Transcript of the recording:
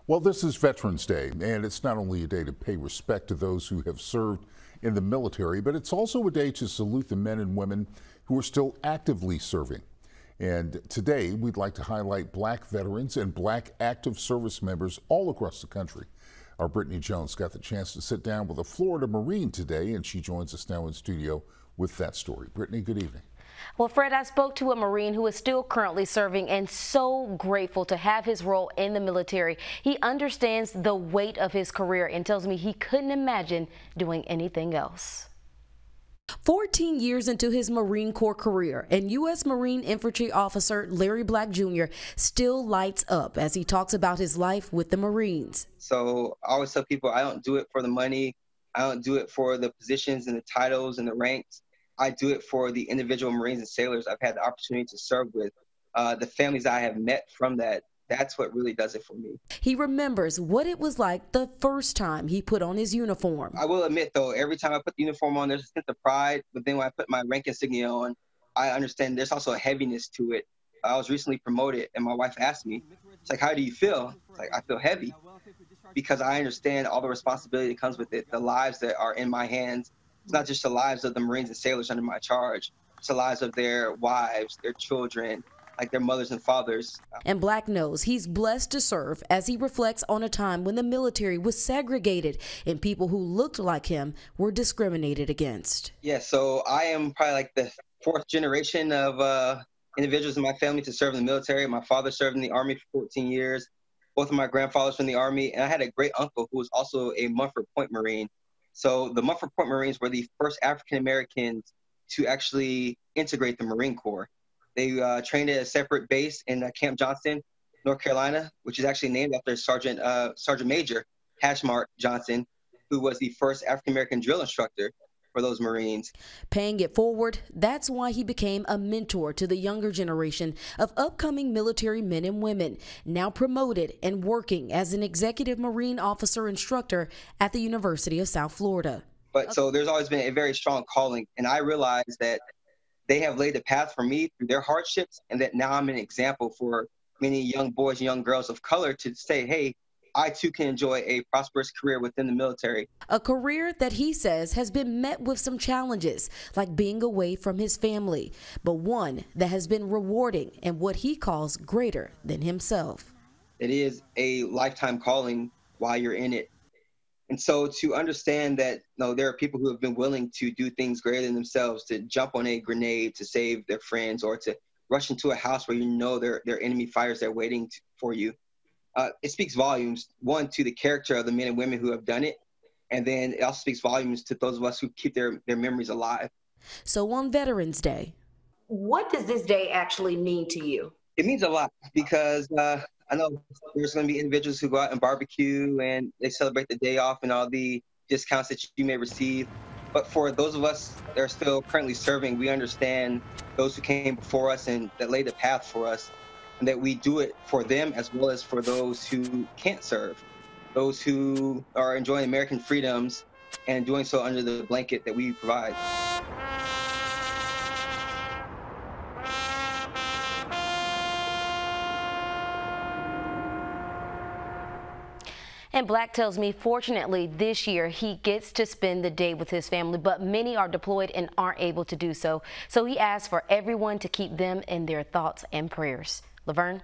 Well, this is Veterans Day, and it's not only a day to pay respect to those who have served in the military, but it's also a day to salute the men and women who are still actively serving. And today, we'd like to highlight Black veterans and Black active service members all across the country. Our Brittany Jones got the chance to sit down with a Florida Marine today, and she joins us now in studio with that story. Brittany, good evening. Well, Fred, I spoke to a Marine who is still currently serving and so grateful to have his role in the military. He understands the weight of his career and tells me he couldn't imagine doing anything else. 14 years into his Marine Corps career, and U.S. Marine Infantry Officer Larry Black Jr. still lights up as he talks about his life with the Marines. So I always tell people I don't do it for the money. I don't do it for the positions and the titles and the ranks. I do it for the individual Marines and sailors I've had the opportunity to serve with, the families I have met from that. That's what really does it for me. He remembers what it was like the first time he put on his uniform. I will admit, though, every time I put the uniform on, there's a sense of pride. But then when I put my rank insignia on, I understand there's also a heaviness to it. I was recently promoted, and my wife asked me, it's like, how do you feel? It's like, I feel heavy because I understand all the responsibility that comes with it, the lives that are in my hands. It's not just the lives of the Marines and sailors under my charge. It's the lives of their wives, their children, like their mothers and fathers. And Black knows he's blessed to serve as he reflects on a time when the military was segregated and people who looked like him were discriminated against. Yeah, so I am probably like the fourth generation of individuals in my family to serve in the military. My father served in the Army for 14 years. Both of my grandfathers from the Army. And I had a great uncle who was also a Mumford Point Marine. So the Mumford Point Marines were the first African Americans to actually integrate the Marine Corps. They trained at a separate base in Camp Johnston, North Carolina, which is actually named after Sergeant Major Hashmart Johnson, who was the first African American drill instructor for those Marines. Paying it forward, that's why he became a mentor to the younger generation of upcoming military men and women, now promoted and working as an executive Marine officer instructor at the University of South Florida. But so there's always been a very strong calling, and I realized that they have laid the path for me through their hardships, and that now I'm an example for many young boys and young girls of color to say, hey, I too can enjoy a prosperous career within the military. A career that he says has been met with some challenges, like being away from his family, but one that has been rewarding and what he calls greater than himself. It is a lifetime calling while you're in it. And so to understand that there are people who have been willing to do things greater than themselves, to jump on a grenade to save their friends, or to rush into a house where they're enemy fighters that are waiting for you. It speaks volumes, one, to the character of the men and women who have done it, and then it also speaks volumes to those of us who keep their memories alive. So on Veterans Day, what does this day actually mean to you? It means a lot because I know there's going to be individuals who go out and barbecue and they celebrate the day off and all the discounts that you may receive. But for those of us that are still currently serving, we understand those who came before us and that laid the path for us, and that we do it for them as well as for those who can't serve, those who are enjoying American freedoms and doing so under the blanket that we provide. And Black tells me, fortunately, this year he gets to spend the day with his family, but many are deployed and aren't able to do so. So he asks for everyone to keep them in their thoughts and prayers. Laverne?